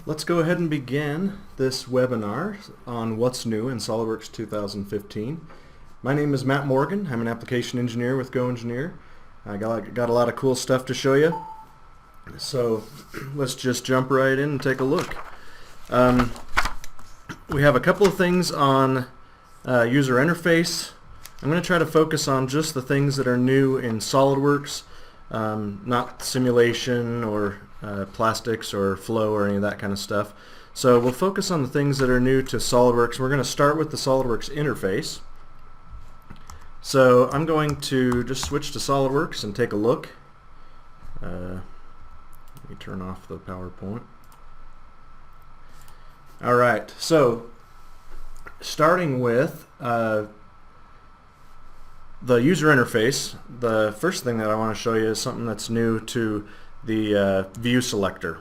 Let's go ahead and begin this webinar on what's new in SOLIDWORKS 2015. My name is Matt Morgan. I'm an application engineer with GoEngineer. I got a lot of cool stuff to show you. So let's just jump right in and take a look. We have a couple of things on user interface. I'm going to try to focus on just the things that are new in SOLIDWORKS, not simulation or plastics or flow or any of that kind of stuff. So we'll focus on the things that are new to SOLIDWORKS. We're going to start with the SOLIDWORKS interface. So I'm going to just switch to SOLIDWORKS and take a look. Let me turn off the PowerPoint. Alright, so starting with the user interface, the first thing that I want to show you is something that's new to the view selector.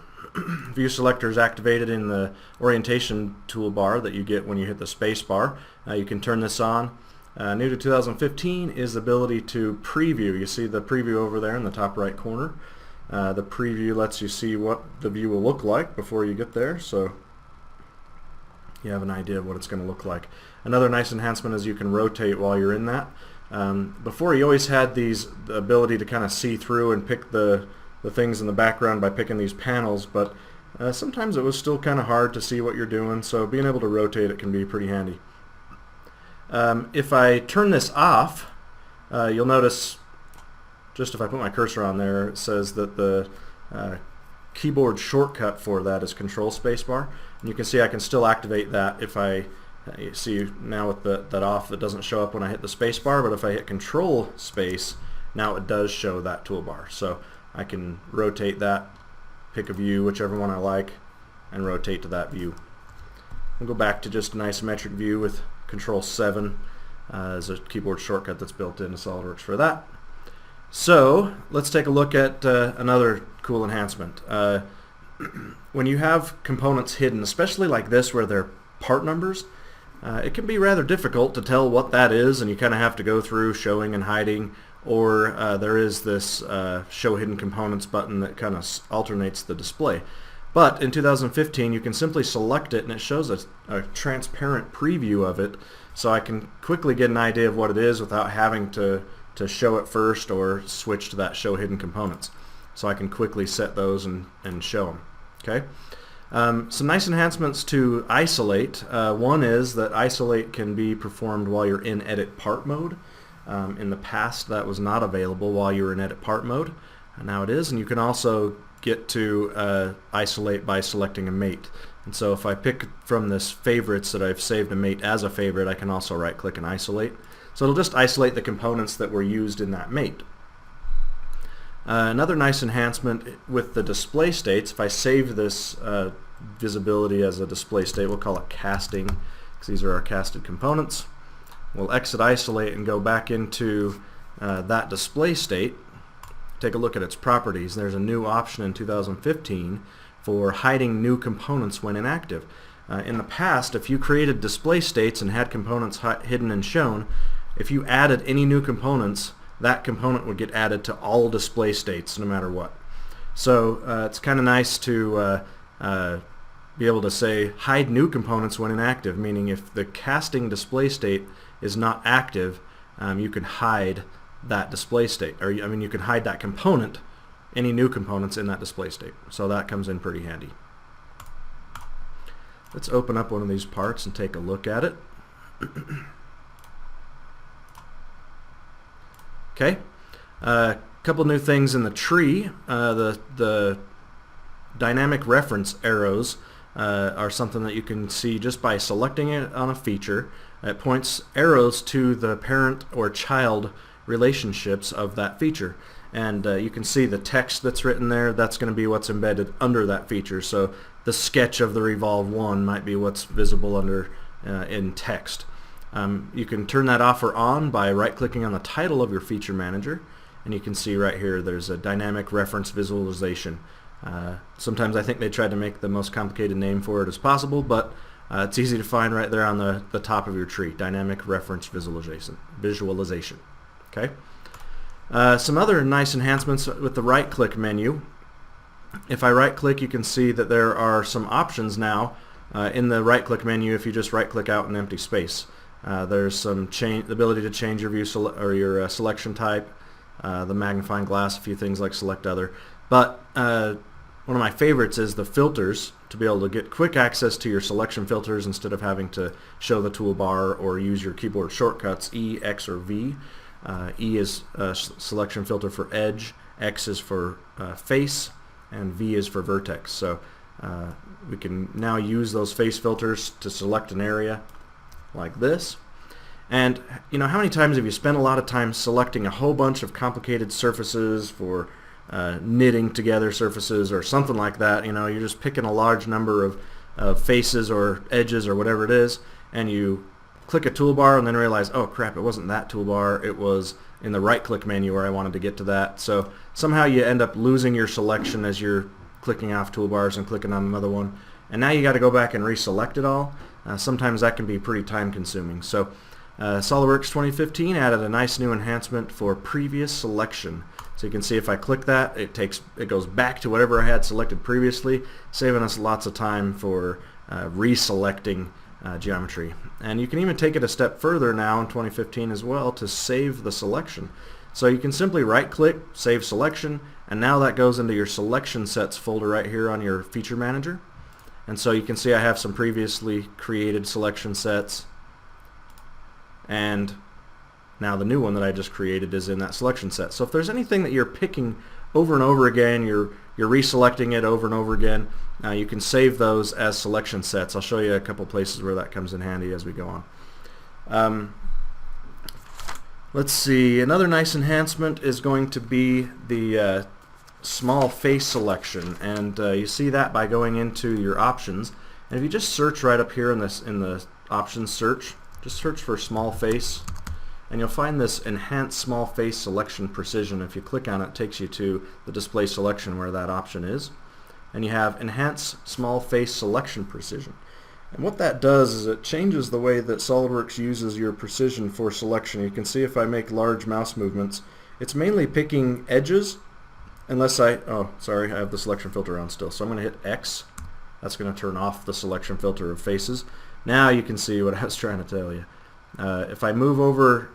View selector is activated in the orientation toolbar that you get when you hit the space bar. You can turn this on. New to 2015 is the ability to preview. You see the preview over there in the top right corner. The preview lets you see what the view will look like before you get there, so you have an idea of what it's going to look like. Another nice enhancement is you can rotate while you're in that. Before, you always had the ability to kind of see through and pick the things in the background by picking these panels, but sometimes it was still kind of hard to see what you're doing, so being able to rotate it can be pretty handy. If I turn this off, you'll notice, just if I put my cursor on there, it says that the keyboard shortcut for that is Control Spacebar, and you can see I can still activate that if I you see now with that off, it doesn't show up when I hit the space bar, but if I hit Control Space, now it does show that toolbar. So I can rotate that, pick a view, whichever one I like, and rotate to that view. We'll go back to just an isometric view with Control 7 as a keyboard shortcut that's built into SOLIDWORKS for that. So let's take a look at another cool enhancement. When you have components hidden, especially like this where they're part numbers, it can be rather difficult to tell what that is, and you kind of have to go through showing and hiding, or there is this show hidden components button that kind of alternates the display. But in 2015 you can simply select it and it shows a transparent preview of it, so I can quickly get an idea of what it is without having to show it first or switch to that show hidden components. So I can quickly set those and show them. Okay. Some nice enhancements to isolate. One is that isolate can be performed while you're in edit part mode. In the past that was not available while you were in edit part mode. Now it is, and you can also get to isolate by selecting a mate. And so if I pick from this favorites that I've saved a mate as a favorite, I can also right click and isolate. So it'll just isolate the components that were used in that mate. Another nice enhancement with the display states, if I save this visibility as a display state, we'll call it casting, because these are our casted components. We'll exit isolate and go back into that display state. Take a look at its properties. There's a new option in 2015 for hiding new components when inactive. In the past, if you created display states and had components hidden and shown, if you added any new components, that component would get added to all display states no matter what. So it's kind of nice to be able to say hide new components when inactive, meaning if the casting display state is not active, you can hide that display state, or I mean you can hide that component, any new components in that display state. So that comes in pretty handy. Let's open up one of these parts and take a look at it. Okay, a couple new things in the tree. The dynamic reference arrows are something that you can see just by selecting it on a feature. It points arrows to the parent or child relationships of that feature, and you can see the text that's written there. That's going to be what's embedded under that feature. So the sketch of the Revolve 1 might be what's visible under in text. You can turn that off or on by right-clicking on the title of your feature manager, and you can see right here there's a dynamic reference visualization. Sometimes I think they tried to make the most complicated name for it as possible, but it's easy to find right there on the top of your tree, dynamic reference visualization. Okay. Some other nice enhancements with the right-click menu. if I right click, you can see that there are some options now in the right click menu. If you just right click out an empty space, there's some the ability to change your view or your selection type, the magnifying glass, a few things like select other. But one of my favorites is the filters, to be able to get quick access to your selection filters instead of having to show the toolbar or use your keyboard shortcuts E, X, or V. E is selection filter for edge, X is for face, and V is for vertex. So we can now use those face filters to select an area like this. And you know, how many times have you spent a lot of time selecting a whole bunch of complicated surfaces for knitting together surfaces or something like that? You know, you're just picking a large number of faces or edges or whatever it is, and you click a toolbar and then realize, oh crap, it wasn't that toolbar, it was in the right click menu where I wanted to get to that. So somehow you end up losing your selection as you're clicking off toolbars and clicking on another one, and now you got to go back and reselect it all. Sometimes that can be pretty time consuming. So SOLIDWORKS 2015 added a nice new enhancement for previous selection. So you can see if I click that, it goes back to whatever I had selected previously, saving us lots of time for reselecting geometry. And you can even take it a step further now in 2015 as well to save the selection. So you can simply right click, save selection, and now that goes into your selection sets folder right here on your feature manager. And so you can see I have some previously created selection sets, and now the new one that I just created is in that selection set. So if there's anything that you're picking over and over again, you're reselecting it over and over again, you can save those as selection sets. I'll show you a couple places where that comes in handy as we go on. Let's see, another nice enhancement is going to be the small face selection, and you see that by going into your options, and if you just search right up here in the options search, just search for small face, and you'll find this enhance small face selection precision. If you click on it, it takes you to the display selection where that option is, and you have enhance small face selection precision. And what that does is it changes the way that SOLIDWORKS uses your precision for selection. You can see if I make large mouse movements, it's mainly picking edges, unless I have the selection filter on still. So I'm going to hit X. That's going to turn off the selection filter of faces. Now you can see what I was trying to tell you. If I move over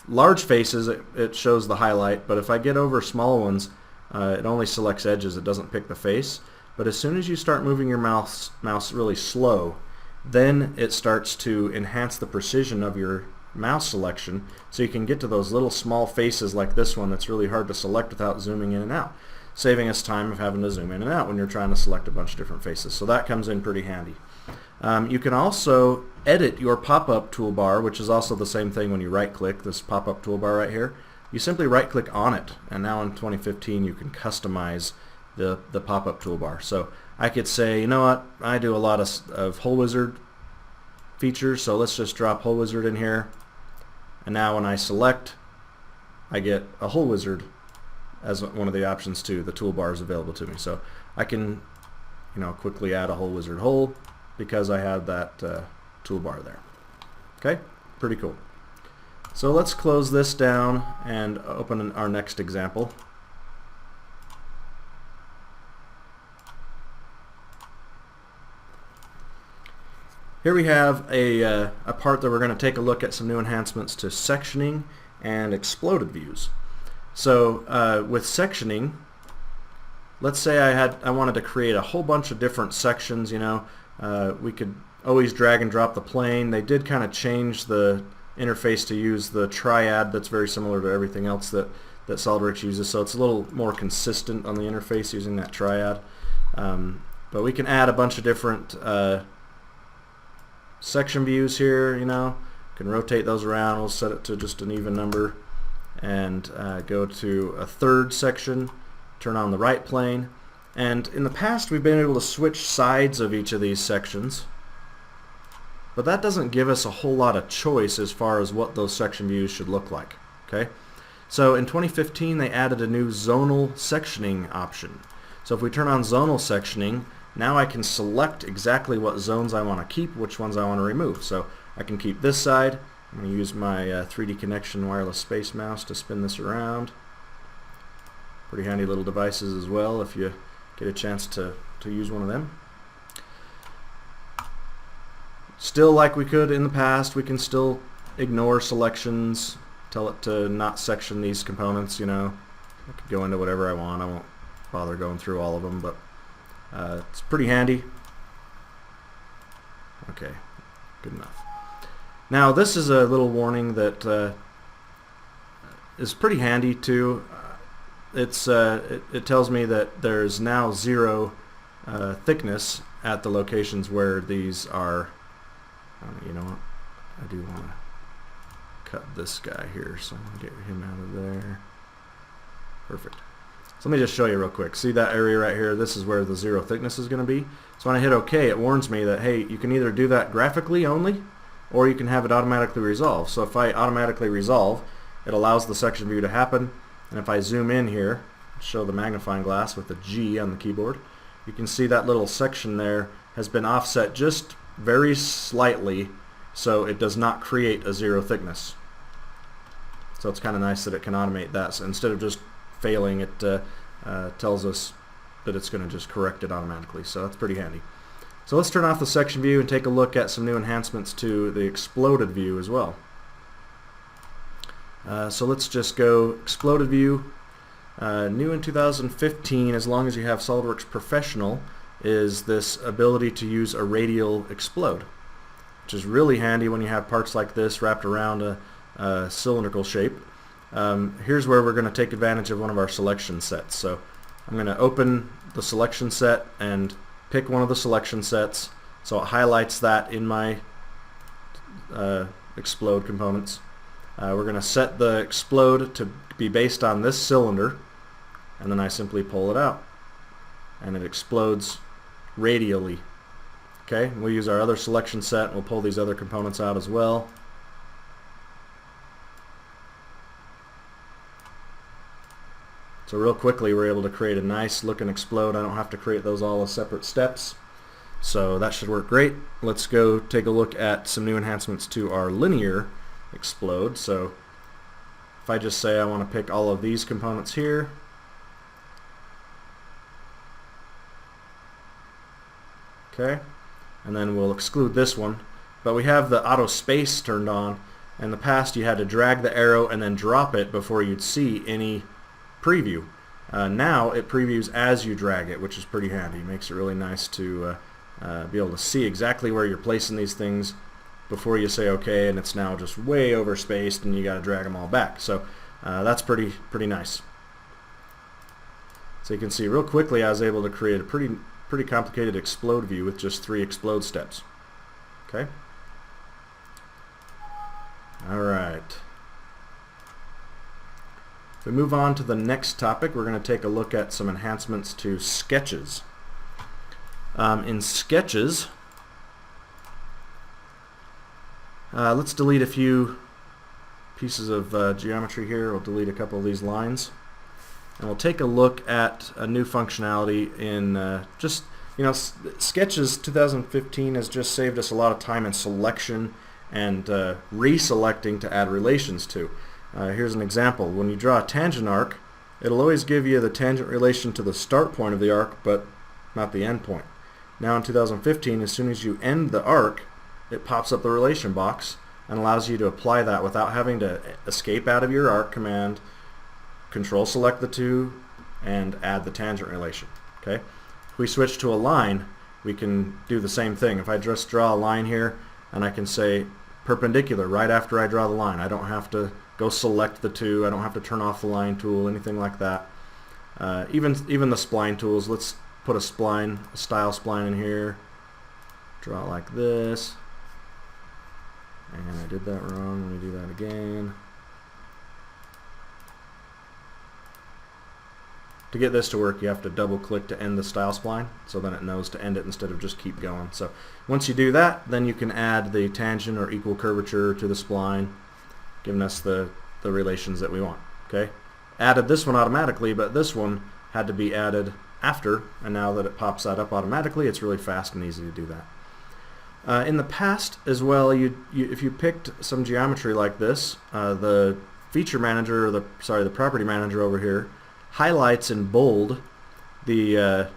large faces, it shows the highlight, but if I get over small ones, it only selects edges, it doesn't pick the face. But as soon as you start moving your mouse really slow, then it starts to enhance the precision of your mouse selection, so you can get to those little small faces like this one that's really hard to select without zooming in and out, saving us time of having to zoom in and out when you're trying to select a bunch of different faces. So that comes in pretty handy. You can also edit your pop-up toolbar, which is also the same thing when you right-click this pop-up toolbar right here. You simply right-click on it, and now in 2015 you can customize the pop-up toolbar. So I could say, you know what, I do a lot of Hole Wizard features, so let's just drop Hole Wizard in here, and now when I select, I get a Hole Wizard as one of the options too. The toolbar is available to me, so I can, you know, quickly add a Hole Wizard hole because I have that toolbar there. Okay, pretty cool. So let's close this down and open our next example. Here we have a part that we're going to take a look at some new enhancements to sectioning and exploded views. So with sectioning, let's say I wanted to create a whole bunch of different sections. You know, we could always drag and drop the plane. They did kind of change the interface to use the triad that's very similar to everything else that SOLIDWORKS uses, so it's a little more consistent on the interface using that triad. But we can add a bunch of different section views here. You know, can rotate those around. We'll set it to just an even number and go to a third section, turn on the right plane, and in the past we've been able to switch sides of each of these sections, but that doesn't give us a whole lot of choice as far as what those section views should look like. Okay, so in 2015 they added a new zonal sectioning option. So if we turn on zonal sectioning, now I can select exactly what zones I want to keep, which ones I want to remove. So I can keep this side. I'm going to use my 3D Connection wireless space mouse to spin this around. Pretty handy little devices as well if you get a chance to use one of them. Still, like we could in the past, we can still ignore selections, tell it to not section these components, you know. I could go into whatever I want. I won't bother going through all of them, but it's pretty handy. Okay, good enough. Now this is a little warning that is pretty handy too. It tells me that there's now 0 thickness at the locations where these are. You know what? I do want to cut this guy here, so I'm going to get him out of there. Perfect. So let me just show you real quick. See that area right here? This is where the 0 thickness is going to be. So when I hit OK, it warns me that, hey, you can either do that graphically only, or you can have it automatically resolve. So if I automatically resolve, it allows the section view to happen. And if I zoom in here, show the magnifying glass with the G on the keyboard, you can see that little section there has been offset just very slightly, so it does not create a 0 thickness. So it's kind of nice that it can automate that. So instead of just failing, it tells us that it's going to just correct it automatically. So that's pretty handy. So let's turn off the section view and take a look at some new enhancements to the exploded view as well. So let's just go exploded view. New in 2015, as long as you have SOLIDWORKS Professional, is this ability to use a radial explode, which is really handy when you have parts like this wrapped around a cylindrical shape. Here's where we're going to take advantage of one of our selection sets. So I'm going to open the selection set and pick one of the selection sets, so it highlights that in my explode components. We're going to set the explode to be based on this cylinder, and then I simply pull it out and it explodes radially. Okay, we'll use our other selection set and we'll pull these other components out as well. So real quickly we're able to create a nice looking explode. I don't have to create those all as separate steps. So that should work great. Let's go take a look at some new enhancements to our linear explode. So if I just say I want to pick all of these components here, okay, and then we'll exclude this one, but we have the auto space turned on. In the past you had to drag the arrow and then drop it before you'd see any preview. Now it previews as you drag it, which is pretty handy. Makes it really nice to be able to see exactly where you're placing these things before you say okay, and it's now just way overspaced and you got to drag them all back. So that's pretty nice. So you can see real quickly I was able to create a pretty complicated explode view with just 3 explode steps. Okay. All right. If we move on to the next topic, we're going to take a look at some enhancements to sketches. In sketches, let's delete a few pieces of geometry here. We'll delete a couple of these lines. And we'll take a look at a new functionality in just, you know, Sketches 2015 has just saved us a lot of time in selection and reselecting to add relations to. Here's an example. When you draw a tangent arc, it'll always give you the tangent relation to the start point of the arc, but not the end point. Now in 2015, as soon as you end the arc, it pops up the relation box and allows you to apply that without having to escape out of your arc command, control select the two, and add the tangent relation. Okay? If we switch to a line, we can do the same thing. If I just draw a line here and I can say perpendicular right after I draw the line, I don't have to go select the two, I don't have to turn off the line tool, anything like that. Even the spline tools, let's put a style spline in here, draw it like this, and I did that wrong, let me do that again. To get this to work, you have to double click to end the style spline, so then it knows to end it instead of just keep going. So once you do that, then you can add the tangent or equal curvature to the spline, giving us the relations that we want. Okay, added this one automatically, but this one had to be added after, and now that it pops that up automatically, it's really fast and easy to do that. In the past as well, if you picked some geometry like this, the feature manager, or the property manager over here highlights in bold the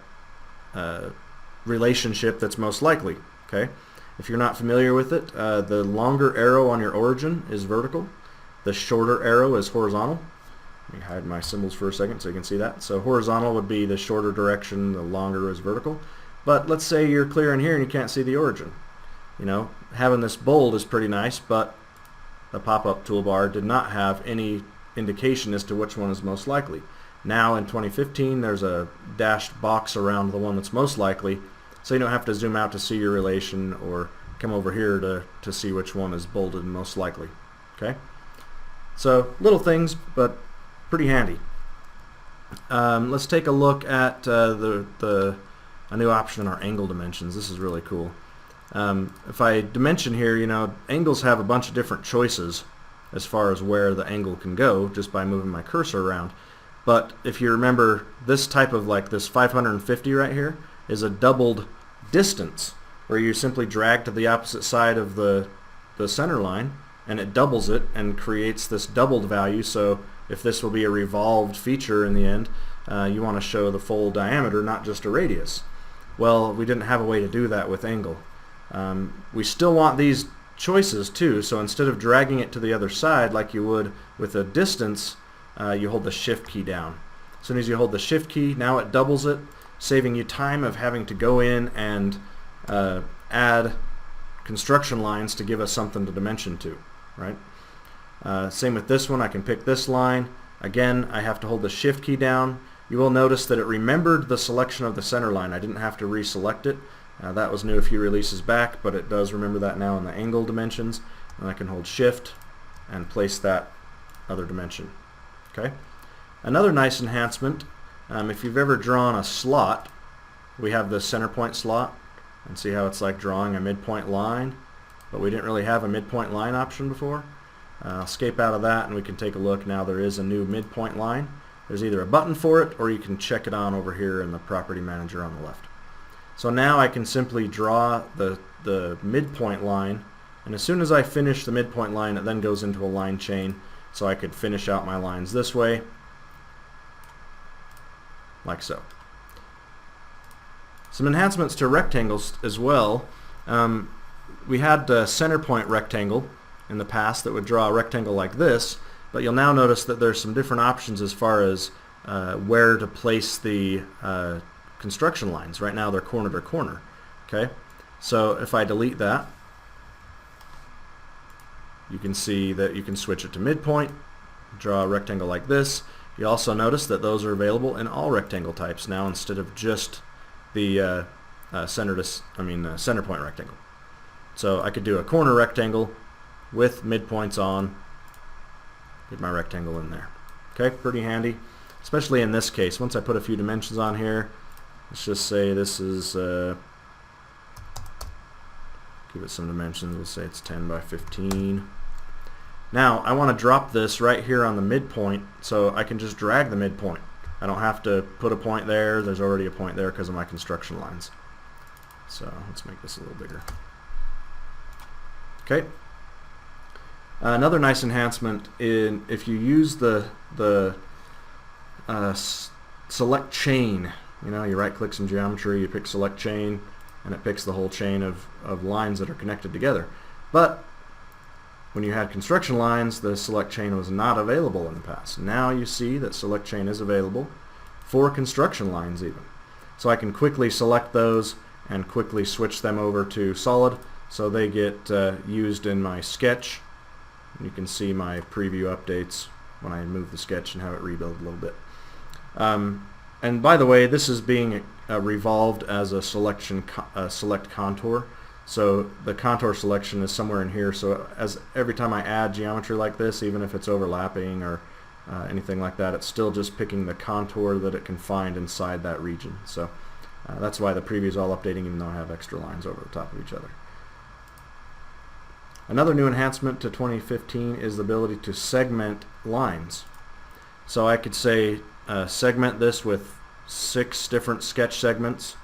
relationship that's most likely. Okay, if you're not familiar with it, the longer arrow on your origin is vertical, the shorter arrow is horizontal. Let me hide my symbols for a second so you can see that. So horizontal would be the shorter direction, the longer is vertical. But let's say you're clear in here and you can't see the origin. You know, having this bold is pretty nice, but the pop-up toolbar did not have any indication as to which one is most likely. Now in 2015 there's a dashed box around the one that's most likely, so you don't have to zoom out to see your relation or come over here to see which one is bolded and most likely. Okay, so little things, but pretty handy. Let's take a look at a new option in our angle dimensions. This is really cool. If I dimension here, you know, angles have a bunch of different choices as far as where the angle can go just by moving my cursor around. But if you remember, this type of, like this 550 right here is a doubled distance, where you simply drag to the opposite side of the center line and it doubles it and creates this doubled value. So if this will be a revolved feature in the end, you want to show the full diameter, not just a radius. Well, we didn't have a way to do that with angle. We still want these choices too, so instead of dragging it to the other side like you would with a distance, you hold the shift key down. As soon as you hold the shift key, now it doubles it, saving you time of having to go in and add construction lines to give us something to dimension to, right? Same with this one. I can pick this line. Again, I have to hold the shift key down. You will notice that it remembered the selection of the center line. I didn't have to reselect it. That was new a few releases back, but it does remember that now in the angle dimensions. And I can hold shift and place that other dimension. Okay. Another nice enhancement, if you've ever drawn a slot, we have the center point slot, and see how it's like drawing a midpoint line, but we didn't really have a midpoint line option before. I'll escape out of that and we can take a look. Now there is a new midpoint line. There's either a button for it or you can check it on over here in the property manager on the left. So now I can simply draw the midpoint line, and as soon as I finish the midpoint line, it then goes into a line chain, so I could finish out my lines this way, like so. Some enhancements to rectangles as well. We had a center point rectangle in the past that would draw a rectangle like this, but you'll now notice that there's some different options as far as where to place the construction lines. Right now they're corner to corner. Okay, so if I delete that, you can see that you can switch it to midpoint, draw a rectangle like this. You also notice that those are available in all rectangle types now instead of just the center point rectangle. So I could do a corner rectangle with midpoints on, get my rectangle in there. Okay, pretty handy, especially in this case. Once I put a few dimensions on here, let's just say this is, give it some dimensions, we'll say it's 10 by 15. Now I want to drop this right here on the midpoint, so I can just drag the midpoint. I don't have to put a point there, there's already a point there because of my construction lines. So let's make this a little bigger. Okay. Another nice enhancement in if you use the select chain. You know, you right click some geometry, you pick select chain, and it picks the whole chain of lines that are connected together. But when you had construction lines, the select chain was not available in the past. Now you see that select chain is available for construction lines even. So I can quickly select those and quickly switch them over to solid, so they get used in my sketch. You can see my preview updates when I move the sketch and have it rebuild a little bit. And by the way, this is being revolved as a select contour. So the contour selection is somewhere in here. So as every time I add geometry like this, even if it's overlapping or anything like that, it's still just picking the contour that it can find inside that region. So that's why the preview is all updating, even though I have extra lines over the top of each other. Another new enhancement to 2015 is the ability to segment lines. So I could say segment this with 6 different sketch segments.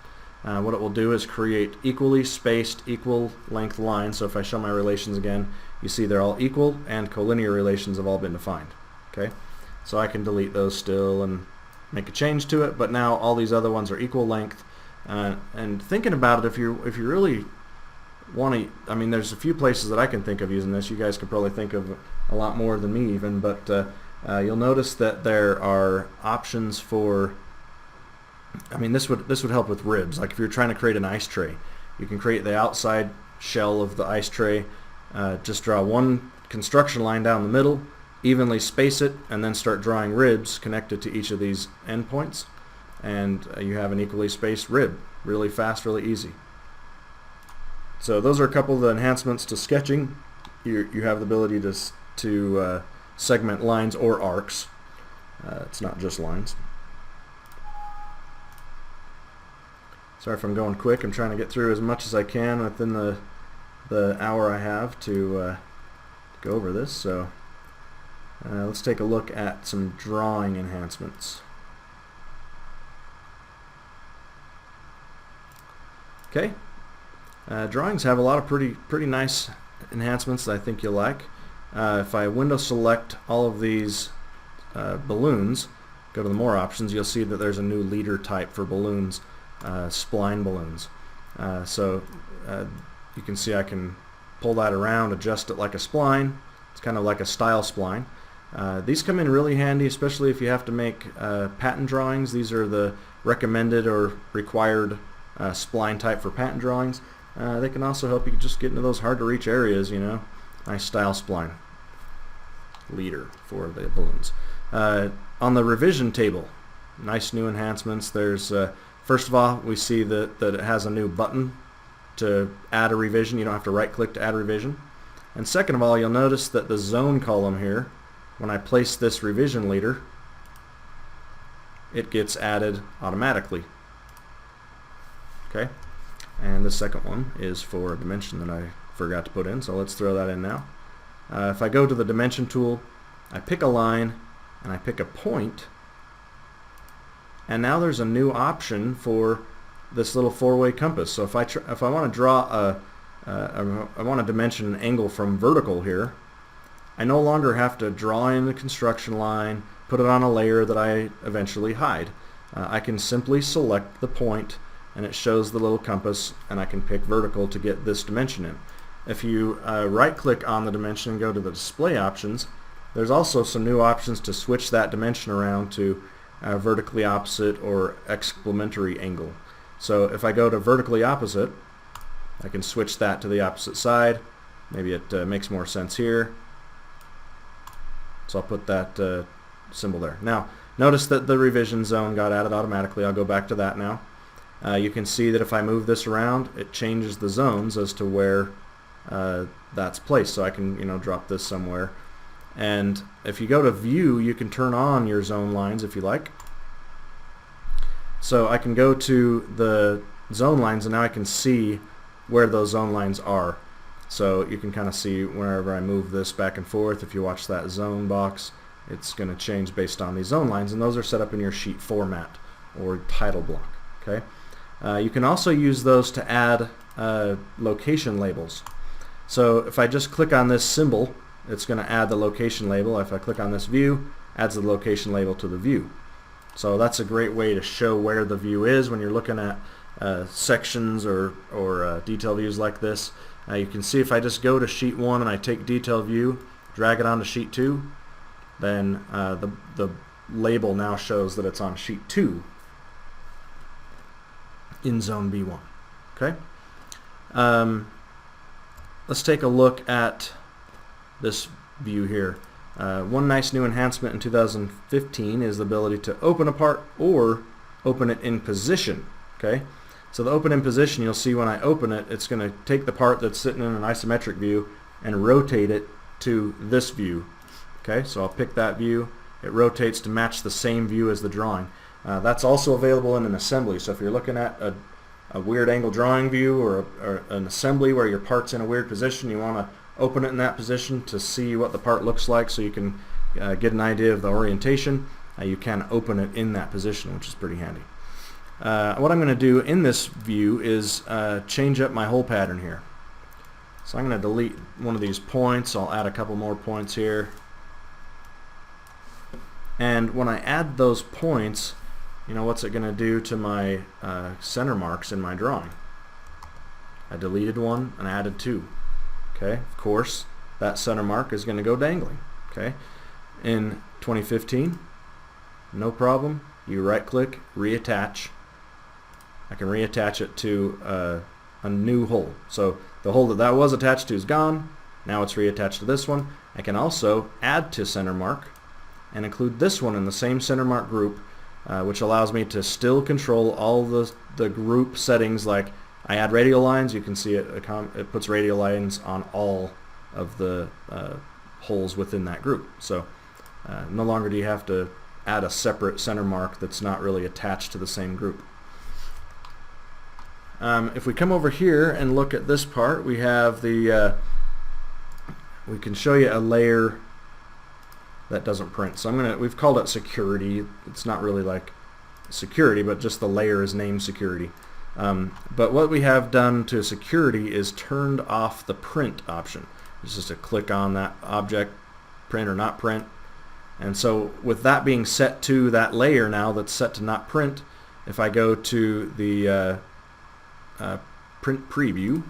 What it will do is create equally spaced, equal length lines. So if I show my relations again, you see they're all equal and collinear relations have all been defined. Okay, so I can delete those still and make a change to it, but now all these other ones are equal length, And thinking about it, if you really want to, I mean, there's a few places that I can think of using this. You guys could probably think of a lot more than me even, but you'll notice that there are options for, I mean, this would help with ribs. Like if you're trying to create an ice tray, you can create the outside shell of the ice tray, just draw one construction line down the middle, evenly space it, and then start drawing ribs connected to each of these endpoints, and you have an equally spaced rib. Really fast, really easy. So those are a couple of the enhancements to sketching. You have the ability to segment lines or arcs. It's not just lines. Sorry if I'm going quick. I'm trying to get through as much as I can within the hour I have to go over this. So let's take a look at some drawing enhancements. Okay, drawings have a lot of pretty nice enhancements that I think you'll like. If I window select all of these balloons, go to the more options, you'll see that there's a new leader type for balloons, spline balloons. So you can see I can pull that around, adjust it like a spline. It's kind of like a style spline. These come in really handy, especially if you have to make pattern drawings. These are the recommended or required spline type for pattern drawings. They can also help you just get into those hard to reach areas, you know. Nice style spline leader for the balloons. On the revision table, nice new enhancements. There's first of all, we see that it has a new button to add a revision. You don't have to right click to add a revision. And second of all, you'll notice that the zone column here, when I place this revision leader, it gets added automatically. Okay, and the second one is for a dimension that I forgot to put in, so let's throw that in now. If I go to the dimension tool, I pick a line and I pick a point, and now there's a new option for this little four-way compass. So if I want to draw I want to dimension an angle from vertical here, I no longer have to draw in the construction line, put it on a layer that I eventually hide. I can simply select the point and it shows the little compass, and I can pick vertical to get this dimension in. If you right click on the dimension and go to the display options, there's also some new options to switch that dimension around to vertically opposite or exclamatory angle. So if I go to vertically opposite, I can switch that to the opposite side. Maybe it makes more sense here. So I'll put that symbol there. Now notice that the revision zone got added automatically. I'll go back to that now. You can see that if I move this around, it changes the zones as to where that's placed. So I can, you know, drop this somewhere. And if you go to view, you can turn on your zone lines if you like. So I can go to the zone lines, and now I can see where those zone lines are. So you can kind of see whenever I move this back and forth, if you watch that zone box, it's going to change based on these zone lines, and those are set up in your sheet format or title block. Okay. You can also use those to add location labels. So if I just click on this symbol, it's going to add the location label. If I click on this view, adds the location label to the view. So that's a great way to show where the view is when you're looking at sections or detail views like this. You can see if I just go to sheet 1 and I take detail view, drag it onto sheet 2, then the label now shows that it's on sheet 2 in zone B1. Okay. Let's take a look at this view here. One nice new enhancement in 2015 is the ability to open a part or open it in position. Okay. So the open in position, you'll see when I open it, it's going to take the part that's sitting in an isometric view and rotate it to this view. Okay, so I'll pick that view. It rotates to match the same view as the drawing. That's also available in an assembly. So if you're looking at a weird angle drawing view or an assembly where your part's in a weird position, you want to open it in that position to see what the part looks like so you can get an idea of the orientation. You can open it in that position, which is pretty handy. What I'm going to do in this view is change up my hole pattern here. So I'm going to delete one of these points. I'll add a couple more points here. And when I add those points, you know, what's it going to do to my center marks in my drawing? I deleted one and added two. Okay, of course, that center mark is going to go dangling. Okay, in 2015, no problem. You right-click, reattach. I can reattach it to a new hole. So the hole that was attached to is gone. Now it's reattached to this one. I can also add to center mark and include this one in the same center mark group, which allows me to still control all the group settings. Like I add radial lines, you can see it puts radial lines on all of the holes within that group. So no longer do you have to add a separate center mark that's not really attached to the same group. If we come over here and look at this part, we have the we can show you a layer that doesn't print. So we've called it security. It's not really like security, but just the layer is named security. But what we have done to security is turned off the print option. It's just a click on that object, print or not print. And so with that being set to that layer now that's set to not print, if I go to the print preview,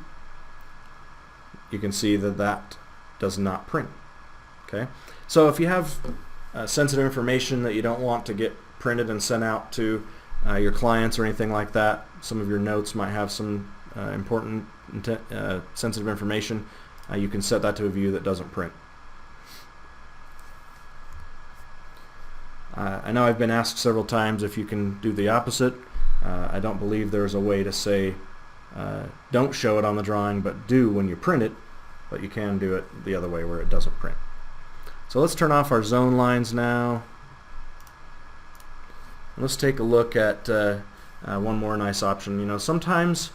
you can see that that does not print. Okay, so if you have sensitive information that you don't want to get printed and sent out to your clients or anything like that, some of your notes might have some important sensitive information, you can set that to a view that doesn't print. I know I've been asked several times if you can do the opposite. I don't believe there's a way to say don't show it on the drawing but do when you print it, but you can do it the other way where it doesn't print. So let's turn off our zone lines now. Let's take a look at one more nice option. You know, sometimes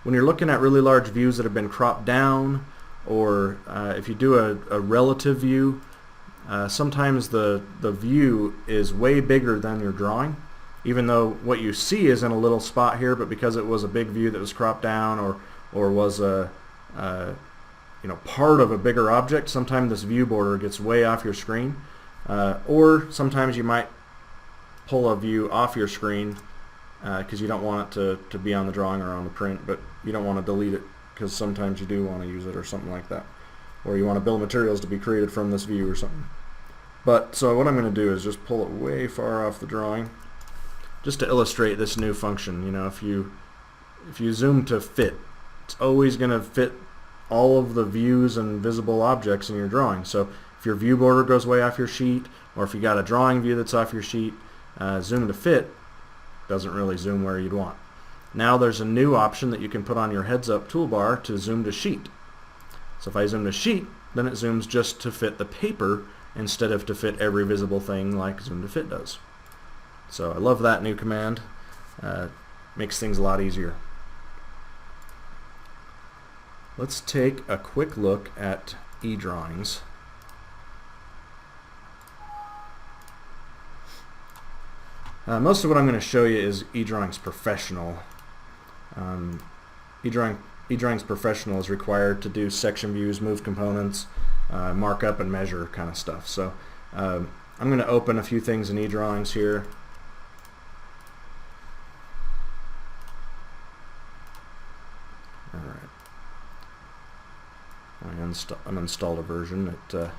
when you're looking at really large views that have been cropped down, or if you do a relative view, sometimes the view is way bigger than your drawing, even though what you see is in a little spot here, but because it was a big view that was cropped down or was a you know, part of a bigger object, sometimes this view border gets way off your screen, or sometimes you might pull a view off your screen because you don't want it to be on the drawing or on the print, but you don't want to delete it because sometimes you do want to use it or something like that, or you want a bill of materials to be created from this view or something. But so what I'm going to do is just pull it way far off the drawing just to illustrate this new function. You know, if you zoom to fit, it's always going to fit all of the views and visible objects in your drawing. So if your view border goes way off your sheet, or if you got a drawing view that's off your sheet, zoom to fit doesn't really zoom where you'd want. Now there's a new option that you can put on your heads up toolbar to zoom to sheet. So if I zoom to sheet, then it zooms just to fit the paper instead of to fit every visible thing like zoom to fit does. So I love that new command. Makes things a lot easier. Let's take a quick look at eDrawings. Most of what I'm going to show you is eDrawings Professional. eDrawings Professional is required to do section views, move components, mark up and measure kind of stuff. So I'm going to open a few things in eDrawings here. Alright. I uninstalled a version. It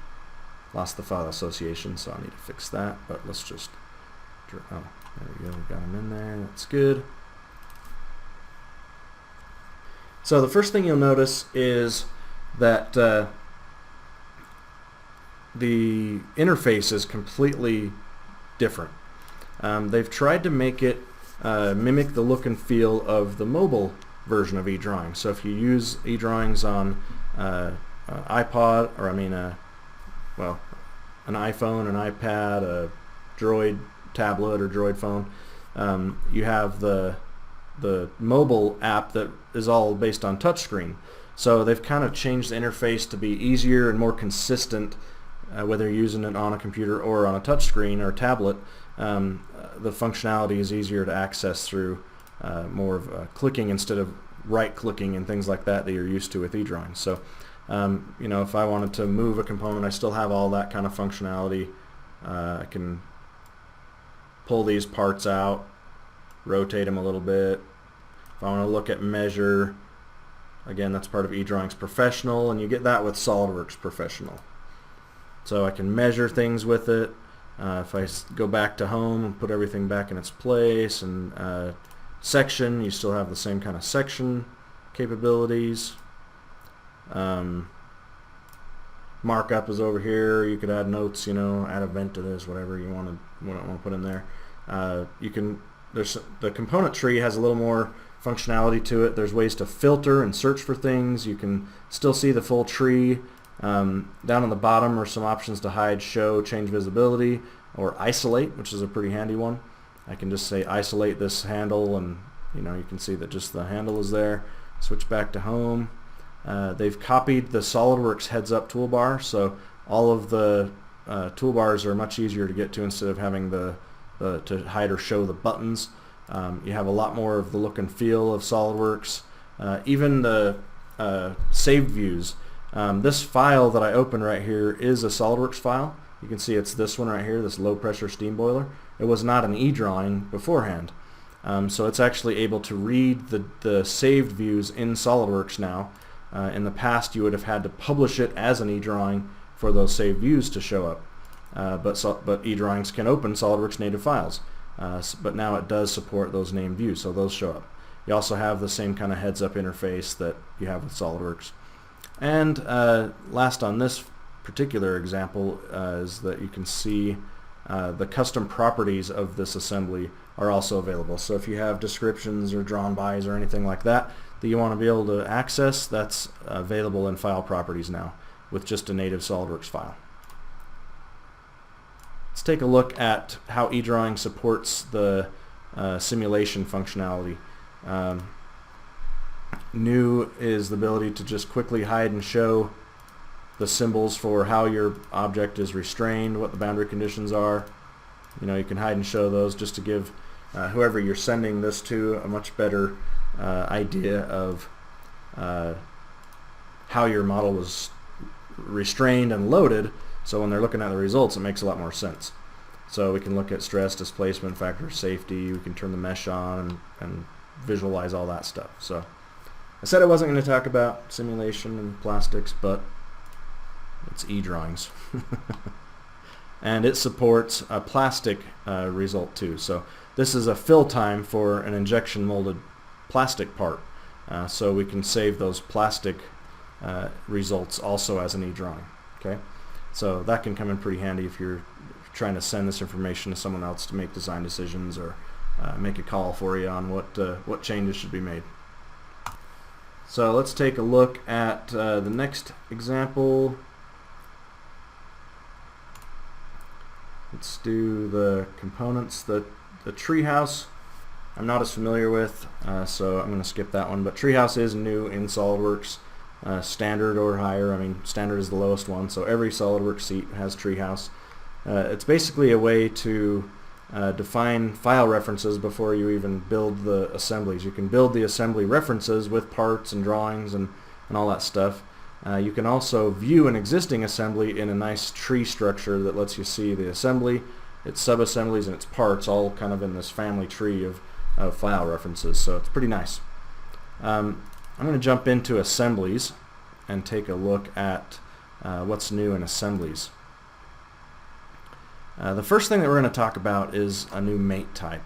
lost the file association, so I need to fix that. But let's just... Oh, there we go. We got them in there. That's good. So the first thing you'll notice is that the interface is completely different. They've tried to make it mimic the look and feel of the mobile version of eDrawings. So if you use eDrawings on iPod, or well, an iPhone, an iPad, a Droid tablet or Droid phone, you have the mobile app that is all based on touchscreen. So they've kind of changed the interface to be easier and more consistent, whether you're using it on a computer or on a touchscreen or a tablet. The functionality is easier to access through more of clicking instead of right-clicking and things like that you're used to with eDrawings. So you know, if I wanted to move a component, I still have all that kind of functionality. I can pull these parts out rotate them a little bit. If I want to look at measure, again, that's part of eDrawings Professional, and you get that with SOLIDWORKS Professional. So I can measure things with it. If I go back to home and put everything back in its place, and section, you still have the same kind of section capabilities. Markup is over here. You could add notes, you know, add event to this, whatever you want to put in there. The component tree has a little more functionality to it. There's ways to filter and search for things. You can still see the full tree. Down on the bottom are some options to hide, show, change visibility, or isolate, which is a pretty handy one. I can just say isolate this handle, and you know, you can see that just the handle is there. Switch back to home. They've copied the SOLIDWORKS heads-up toolbar, so all of the toolbars are much easier to get to instead of having to hide or show the buttons. You have a lot more of the look and feel of SOLIDWORKS. Even the saved views. This file that I open right here is a SOLIDWORKS file. You can see it's this one right here, this low-pressure steam boiler. It was not an eDrawing beforehand. So it's actually able to read the saved views in SOLIDWORKS now. In the past, you would have had to publish it as an eDrawing for those saved views to show up. But eDrawings can open SOLIDWORKS native files. But now it does support those named views, so those show up. You also have the same kind of heads-up interface that you have with SOLIDWORKS. And last on this particular example is that you can see the custom properties of this assembly are also available. So if you have descriptions or drawn bys or anything like that that you want to be able to access, that's available in file properties now with just a native SOLIDWORKS file. Let's take a look at how eDrawing supports the simulation functionality. New is the ability to just quickly hide and show the symbols for how your object is restrained, what the boundary conditions are. You know, you can hide and show those just to give whoever you're sending this to a much better idea of how your model was restrained and loaded, so when they're looking at the results it makes a lot more sense. So we can look at stress, displacement factor, safety. We can turn the mesh on and visualize all that stuff. So I said I wasn't going to talk about simulation and plastics, but it's eDrawings. And it supports a plastic result too. So this is a fill time for an injection molded plastic part. So we can save those plastic results also as an eDrawing. Okay, so that can come in pretty handy if you're trying to send this information to someone else to make design decisions or make a call for you on what changes should be made. So let's take a look at the next example. Let's do the components. The treehouse I'm not as familiar with, so I'm going to skip that one. But treehouse is new in SOLIDWORKS, standard or higher. I mean, standard is the lowest one, so every SOLIDWORKS seat has treehouse. It's basically a way to define file references before you even build the assemblies. You can build the assembly references with parts and drawings and all that stuff. You can also view an existing assembly in a nice tree structure that lets you see the assembly, its sub-assemblies, and its parts all kind of in this family tree of file references. So it's pretty nice. I'm going to jump into assemblies and take a look at what's new in assemblies. The first thing that we're going to talk about is a new mate type.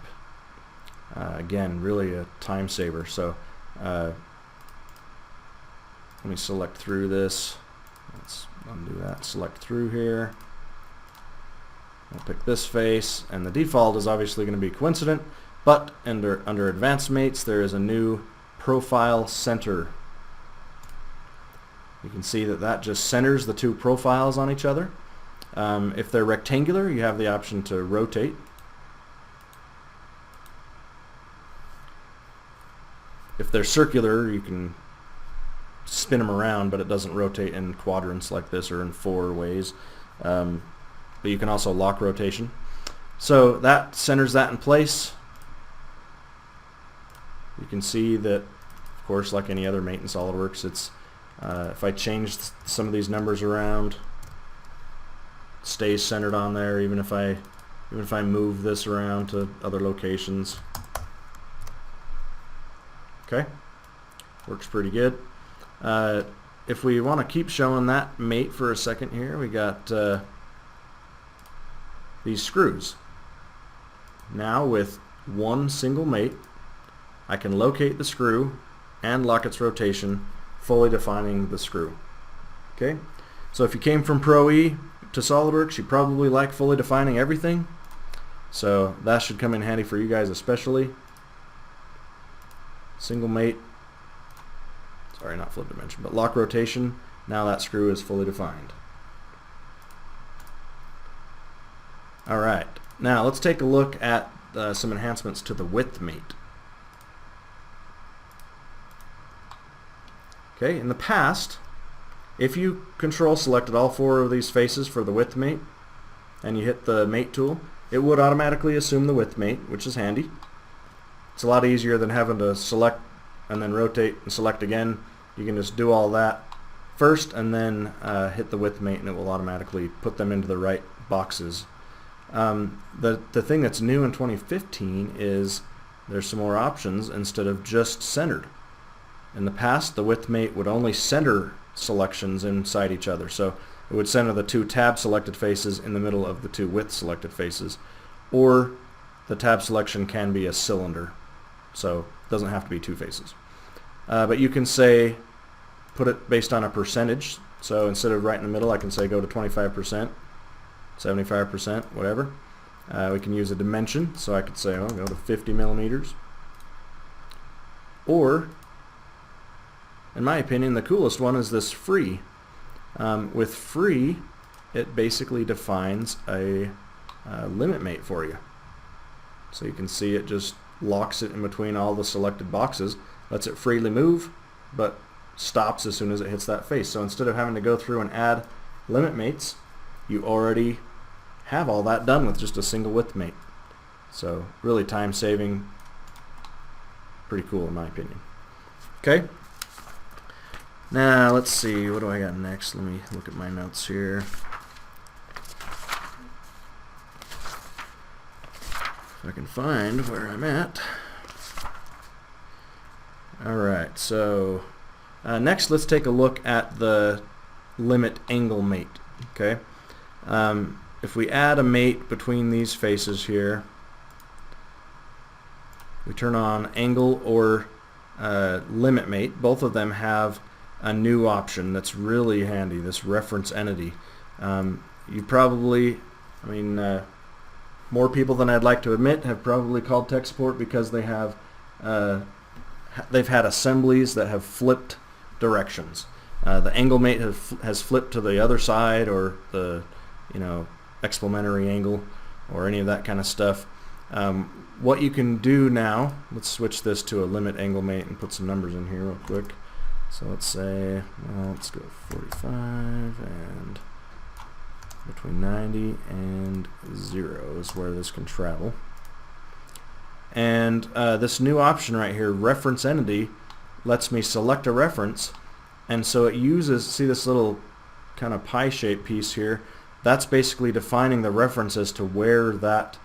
Again, really a time saver. So let me select through this. Let's undo that. Select through here. I'll pick this face, and the default is obviously going to be coincident, but under advanced mates there is a new profile center. You can see that just centers the two profiles on each other. If they're rectangular, you have the option to rotate. If they're circular, you can spin them around, but it doesn't rotate in quadrants like this or in 4 ways. But you can also lock rotation. So that centers that in place. You can see that, of course, like any other mate in SOLIDWORKS, it's if I change some of these numbers around, it stays centered on there. Even if I move this around to other locations, Okay, works pretty good. If we want to keep showing that mate for a second here, we got these screws. Now with one single mate, I can locate the screw and lock its rotation, fully defining the screw. Okay, so if you came from Pro E to SolidWorks, you probably like fully defining everything, so that should come in handy for you guys especially. Single mate, sorry, not flip dimension, but lock rotation. Now that screw is fully defined. Alright, now let's take a look at some enhancements to the width mate. Okay, in the past, if you control selected all four of these faces for the width mate and you hit the mate tool, it would automatically assume the width mate, which is handy. It's a lot easier than having to select and then rotate and select again. You can just do all that first and then hit the width mate and it will automatically put them into the right boxes. The thing that's new in 2015 is there's some more options instead of just centered. In the past, the width mate would only center selections inside each other, so it would center the two tab selected faces in the middle of the two width selected faces, or the tab selection can be a cylinder, so it doesn't have to be two faces. But you can say put it based on a percentage, so instead of right in the middle I can say go to 25%, 75%, whatever. We can use a dimension, so I could say go to 50 millimeters. Or, in my opinion, the coolest one is this free. With free, it basically defines a limit mate for you. So you can see it just locks it in between all the selected boxes, lets it freely move, but stops as soon as it hits that face. So instead of having to go through and add limit mates, you already have all that done with just a single width mate. So really time saving, pretty cool in my opinion. Okay. Now let's see, what do I got next? Let me look at my notes here. If I can find where I'm at. Alright, so next let's take a look at the limit angle mate. Okay. If we add a mate between these faces here, we turn on angle or limit mate. Both of them have a new option that's really handy, this reference entity. You probably, more people than I'd like to admit have probably called tech support because they have they've had assemblies that have flipped directions. The angle mate has flipped to the other side, or the explementary angle, or any of that kind of stuff. What you can do now, let's switch this to a limit angle mate and put some numbers in here real quick. So let's say, let's go 45 and between 90 and 0 is where this can travel. And this new option right here, reference entity, lets me select a reference, and so it uses, see this little kind of pie shaped piece here, that's basically defining the reference as to where that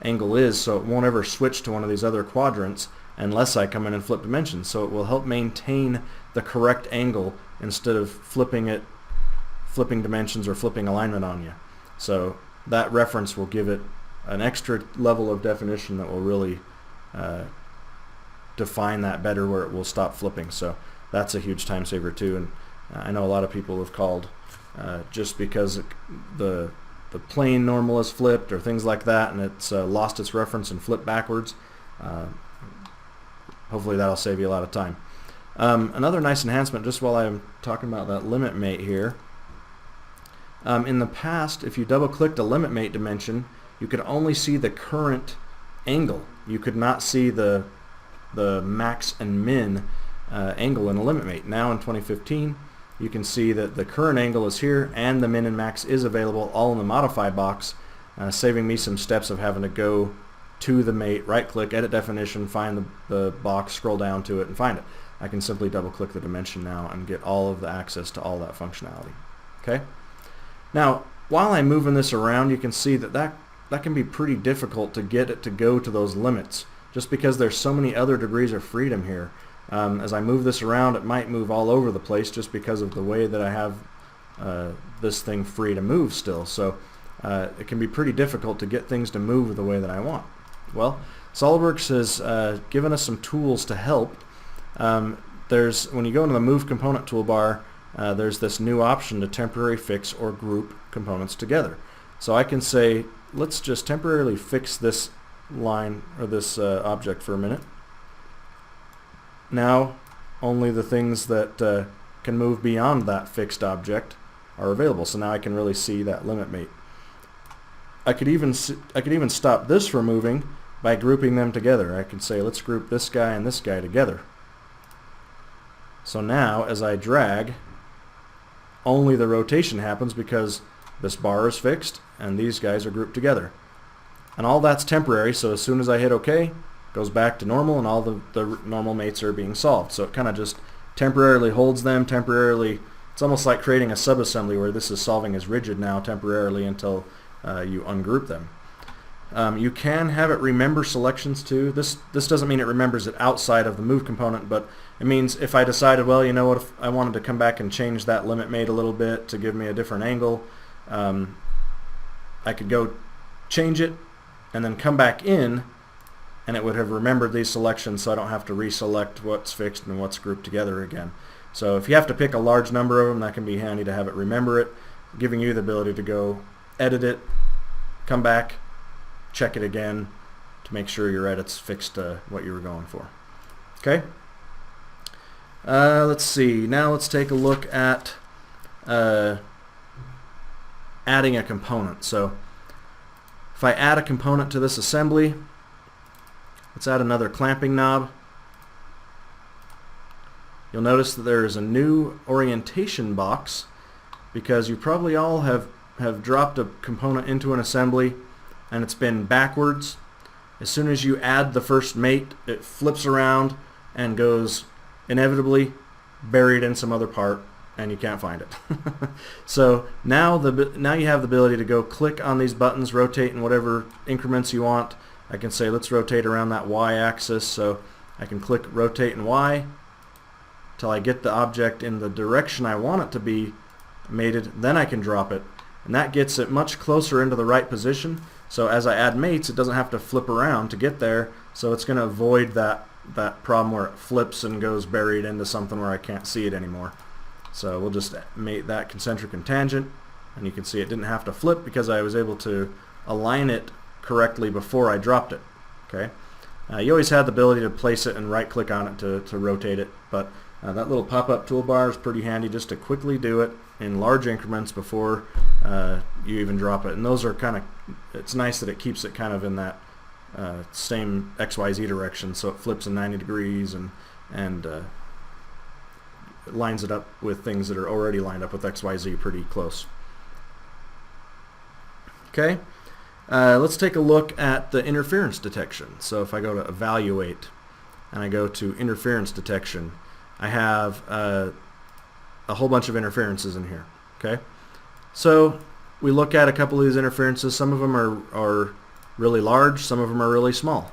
angle is, so it won't ever switch to one of these other quadrants unless I come in and flip dimensions. So it will help maintain the correct angle instead of flipping dimensions or flipping alignment on you. So that reference will give it an extra level of definition that will really define that better, where it will stop flipping. So that's a huge time saver too, and I know a lot of people have called just because the plane normal is flipped or things like that, and it's lost its reference and flipped backwards. Hopefully that'll save you a lot of time. Another nice enhancement, just while I'm talking about that limit mate here, in the past, if you double clicked a limit mate dimension, you could only see the current angle. You could not see the max and min angle in a limit mate. Now in 2015, you can see that the current angle is here and the min and max is available all in the modify box, saving me some steps of having to go to the mate, right click, edit definition, find the box, scroll down to it and find it. I can simply double click the dimension now and get all of the access to all that functionality. Okay. Now while I'm moving this around, you can see that can be pretty difficult to get it to go to those limits, just because there's so many other degrees of freedom here. As I move this around, it might move all over the place just because of the way that I have this thing free to move still. So it can be pretty difficult to get things to move the way that I want. Well, SOLIDWORKS has given us some tools to help. When you go into the Move Component toolbar, there's this new option to temporarily fix or group components together. So I can say, let's just temporarily fix this line or this object for a minute. Now only the things that can move beyond that fixed object are available. So now I can really see that limit mate. I could even stop this from moving by grouping them together. I can say, let's group this guy and this guy together. So now as I drag, only the rotation happens because this bar is fixed and these guys are grouped together. And all that's temporary, so as soon as I hit OK, it goes back to normal and all the normal mates are being solved. So it kind of just temporarily holds them, temporarily. It's almost like creating a subassembly where this is solving as rigid now temporarily until you ungroup them. You can have it remember selections too. This doesn't mean it remembers it outside of the move component, but it means if I decided, well, you know what, if I wanted to come back and change that limit mate a little bit to give me a different angle, I could go change it and then come back in, and it would have remembered these selections, so I don't have to reselect what's fixed and what's grouped together again. So if you have to pick a large number of them, that can be handy to have it remember it, giving you the ability to go edit it, come back, check it again to make sure your edits fixed what you were going for. Okay? Let's see. Now let's take a look at adding a component. So if I add a component to this assembly, let's add another clamping knob. You'll notice that there is a new orientation box because you probably all have dropped a component into an assembly and it's been backwards. As soon as you add the first mate, it flips around and goes inevitably buried in some other part and you can't find it. So now you have the ability to go click on these buttons, rotate in whatever increments you want. I can say let's rotate around that y-axis, so I can click rotate in y till I get the object in the direction I want it to be mated, then I can drop it, and that gets it much closer into the right position. So as I add mates, it doesn't have to flip around to get there, so it's going to avoid that problem where it flips and goes buried into something where I can't see it anymore. So we'll just mate that concentric and tangent, and you can see it didn't have to flip because I was able to align it correctly before I dropped it. Okay, you always had the ability to place it and right click on it to rotate it, but that little pop-up toolbar is pretty handy just to quickly do it in large increments before you even drop it. And those are kind of, it's nice that it keeps it kind of in that same XYZ direction, so it flips in 90 degrees and it lines it up with things that are already lined up with XYZ pretty close. Okay, let's take a look at the interference detection. So if I go to evaluate and I go to interference detection, I have a whole bunch of interferences in here. Okay, so we look at a couple of these interferences. Some of them are really large, some of them are really small.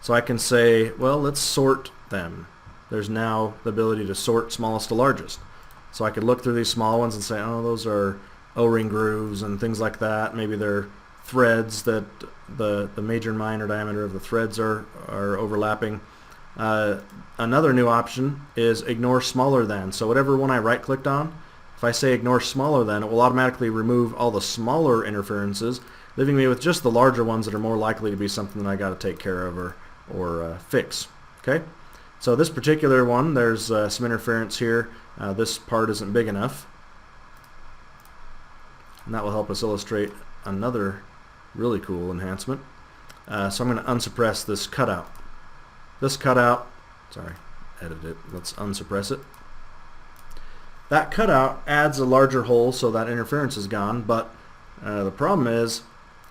So I can say, well, let's sort them. There's now the ability to sort smallest to largest. So I could look through these small ones and say, oh, those are O-ring grooves and things like that. Maybe they're threads that the major and minor diameter of the threads are overlapping. Another new option is ignore smaller than. So whatever one I right clicked on, if I say ignore smaller than, it will automatically remove all the smaller interferences, leaving me with just the larger ones that are more likely to be something that I got to take care of or fix. Okay, so this particular one, there's some interference here. This part isn't big enough, and that will help us illustrate another really cool enhancement. So I'm going to unsuppress this cutout. This cutout, sorry, edit it, let's unsuppress it. That cutout adds a larger hole so that interference is gone, but the problem is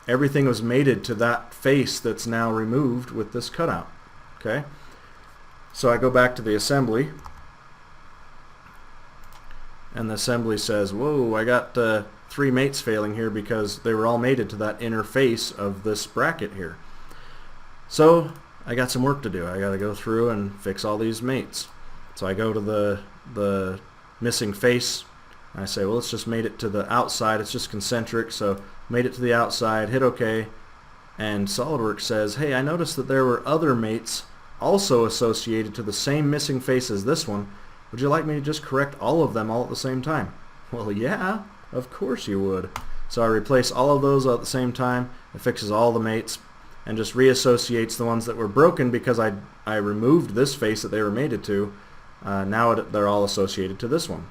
everything was mated to that face that's now removed with this cutout. Okay, so I go back to the assembly, and the assembly says, whoa, I got 3 mates failing here because they were all mated to that inner face of this bracket here. So I got some work to do. I got to go through and fix all these mates. So I go to the missing face, and I say, well, let's just mate it to the outside. It's just concentric, so mate it to the outside, hit OK, and SOLIDWORKS says, hey, I noticed that there were other mates also associated to the same missing face as this one. Would you like me to just correct all of them all at the same time? Well, yeah, of course you would. So I replace all of those at the same time. It fixes all the mates and just reassociates the ones that were broken because I removed this face that they were mated to. Now they're all associated to this one.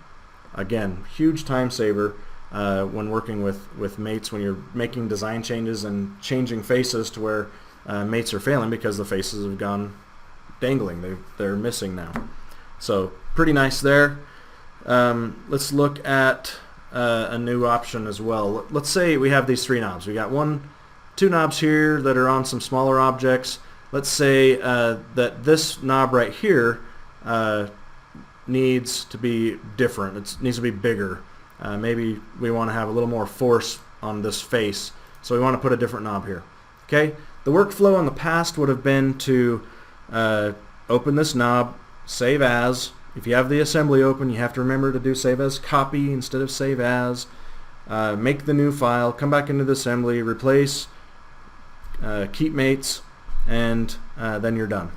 Again, huge time saver when working with mates, when you're making design changes and changing faces to where mates are failing because the faces have gone dangling. They're missing now. So pretty nice there. Let's look at a new option as well. Let's say we have these three knobs. We got two knobs here that are on some smaller objects. Let's say that this knob right here needs to be different. It needs to be bigger. Maybe we want to have a little more force on this face, so we want to put a different knob here. Okay. The workflow in the past would have been to open this knob, save as. If you have the assembly open, you have to remember to do save as copy instead of save as. Make the new file, come back into the assembly, replace, keep mates, and then you're done.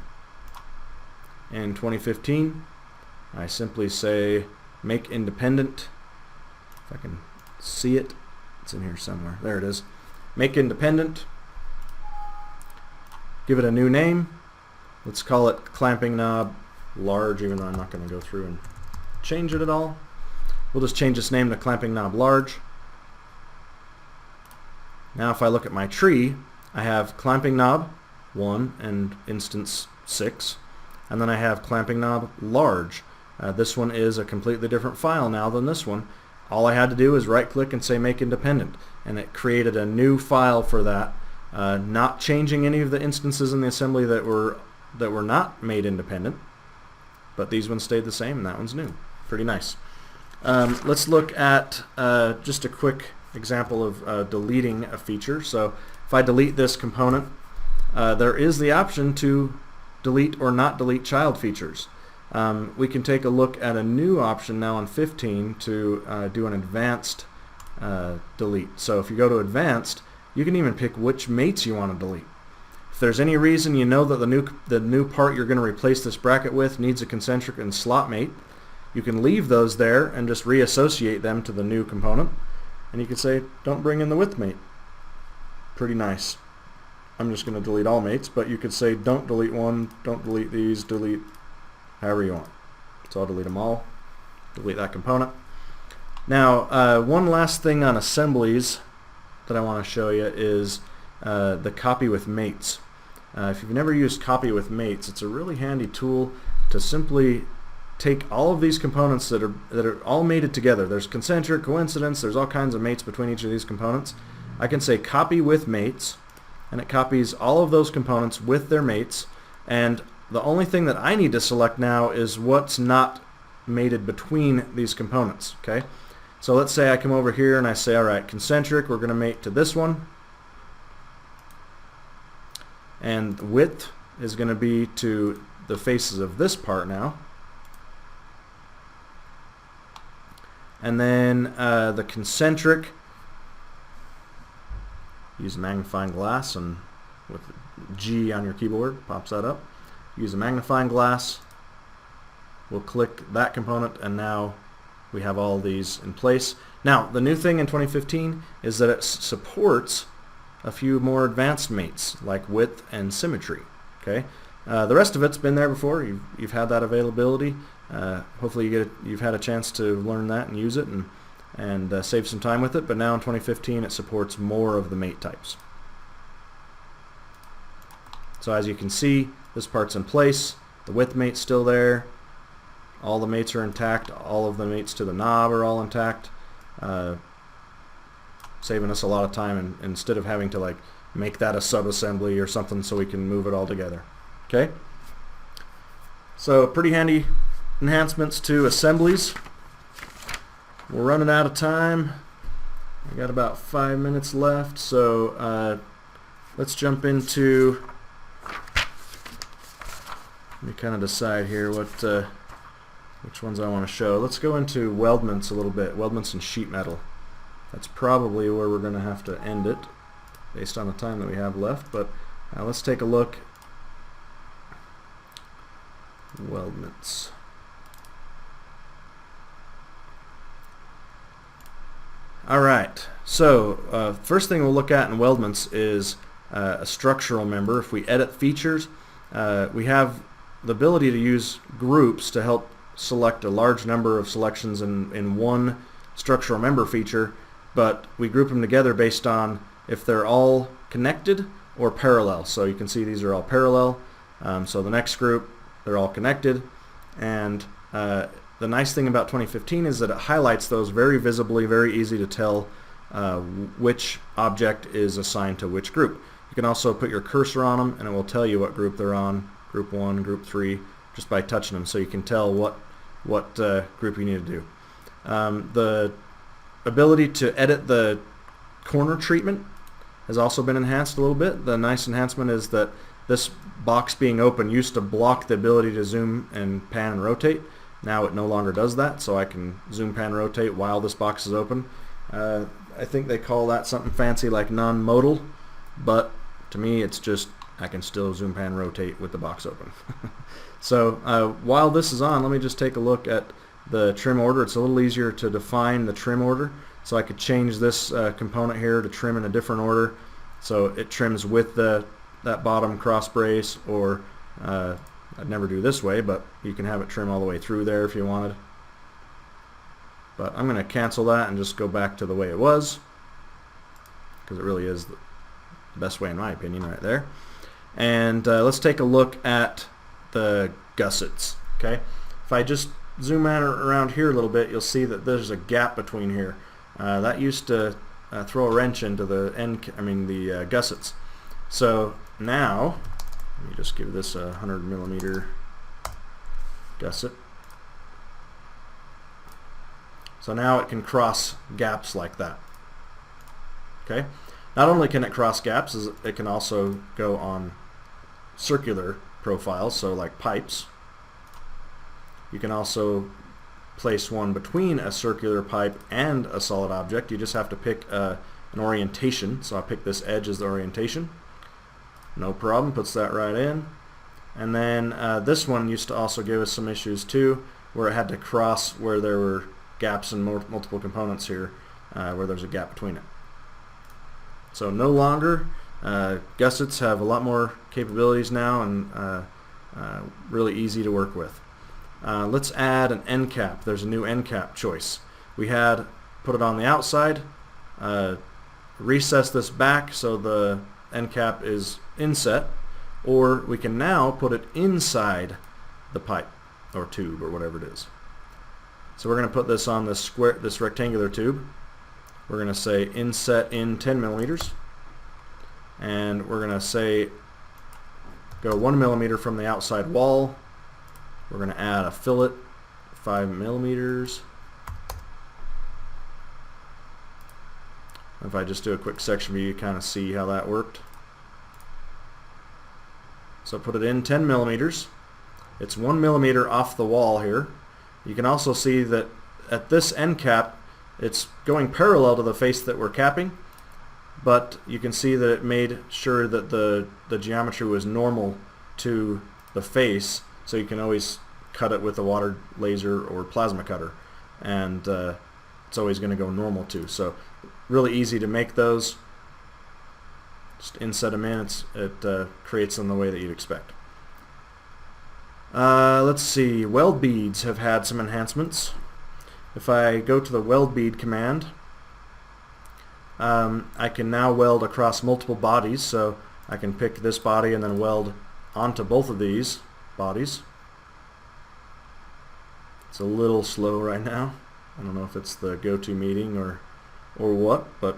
In 2015, I simply say make independent. If I can see it, it's in here somewhere. There it is. Make independent. Give it a new name. Let's call it clamping knob large, even though I'm not going to go through and change it at all. We'll just change its name to clamping knob large. Now if I look at my tree, I have clamping knob 1 and instance 6, and then I have clamping knob large. This one is a completely different file now than this one. All I had to do is right click and say make independent, and it created a new file for that, not changing any of the instances in the assembly that were not made independent. But these ones stayed the same and that one's new. Pretty nice. Let's look at just a quick example of deleting a feature. So if I delete this component, there is the option to delete or not delete child features. We can take a look at a new option now on 15 to do an advanced delete. So if you go to advanced, you can even pick which mates you want to delete. If there's any reason you know that the new part you're going to replace this bracket with needs a concentric and slot mate, you can leave those there and just reassociate them to the new component, and you can say don't bring in the width mate. Pretty nice. I'm just going to delete all mates, but you could say don't delete one, don't delete these, delete however you want. So I'll delete them all, delete that component. Now one last thing on assemblies that I want to show you is the copy with mates. If you've never used copy with mates, it's a really handy tool to simply take all of these components that are all mated together. There's concentric, coincidence, there's all kinds of mates between each of these components. I can say copy with mates, and it copies all of those components with their mates, and the only thing that I need to select now is what's not mated between these components. Okay, so let's say I come over here and I say, alright, concentric, we're going to mate to this one, and width is going to be to the faces of this part now, and then the concentric, use a magnifying glass, and with G on your keyboard pops that up. Use a magnifying glass, we'll click that component, and now we have all these in place. Now the new thing in 2015 is that it supports a few more advanced mates like width and symmetry. Okay, the rest of it's been there before. You've had that availability. Hopefully you've had a chance to learn that and use it and save some time with it. But now in 2015 it supports more of the mate types. So as you can see, this part's in place. The width mate's still there. All the mates are intact. All of the mates to the knob are all intact. Saving us a lot of time, and instead of having to like make that a sub-assembly or something so we can move it all together. Okay? So pretty handy enhancements to assemblies. We're running out of time. We got about 5 minutes left, so let's jump into let me kind of decide here which ones I want to show. Let's go into weldments a little bit, weldments and sheet metal. That's probably where we're going to have to end it based on the time that we have left, but let's take a look. Weldments. Alright, so first thing we'll look at in weldments is a structural member. If we edit features, we have the ability to use groups to help select a large number of selections in one structural member feature, but we group them together based on if they're all connected or parallel. So you can see these are all parallel. So the next group, they're all connected, and the nice thing about 2015 is that it highlights those very visibly, very easy to tell which object is assigned to which group. You can also put your cursor on them and it will tell you what group they're on, group 1, group 3, just by touching them, so you can tell what group you need to do. The ability to edit the corner treatment has also been enhanced a little bit. The nice enhancement is that this box being open used to block the ability to zoom and pan and rotate. Now it no longer does that, so I can zoom, pan, rotate while this box is open. I think they call that something fancy like non-modal, but to me it's just I can still zoom, pan, rotate with the box open. So while this is on, let me just take a look at the trim order. It's a little easier to define the trim order, so I could change this component here to trim in a different order, so it trims with that bottom cross brace, or I'd never do this way, but you can have it trim all the way through there if you wanted. But I'm going to cancel that and just go back to the way it was, because it really is the best way in my opinion right there. And let's take a look at the gussets. Okay, if I just zoom in around here a little bit, you'll see that there's a gap between here. That used to throw a wrench into the gussets. So now, let me just give this a 100 millimeter gusset. So now it can cross gaps like that. Okay. Not only can it cross gaps, it can also go on circular profiles, so like pipes. You can also place one between a circular pipe and a solid object. You just have to pick an orientation. So I pick this edge as the orientation. No problem, puts that right in. And then this one used to also give us some issues too, where it had to cross where there were gaps in multiple components here, where there's a gap between it. So no longer. Gussets have a lot more capabilities now, and really easy to work with. Let's add an end cap. There's a new end cap choice. We had put it on the outside, recess this back so the end cap is inset, or we can now put it inside the pipe or tube or whatever it is. So we're going to put this on this rectangular tube. We're going to say inset in 10 millimeters, and we're going to say go 1 millimeter from the outside wall. We're going to add a fillet 5 millimeters. If I just do a quick section view, you kind of see how that worked. So put it in 10 millimeters. It's 1 millimeter off the wall here. You can also see that at this end cap, it's going parallel to the face that we're capping, but you can see that it made sure that the geometry was normal to the face, so you can always cut it with a water laser or plasma cutter, and it's always going to go normal too. So really easy to make those. Just inset them in. It creates them the way that you'd expect. Let's see. Weld beads have had some enhancements. If I go to the weld bead command, I can now weld across multiple bodies. So I can pick this body and then weld onto both of these bodies. It's a little slow right now. I don't know if it's the GoToMeeting or what, but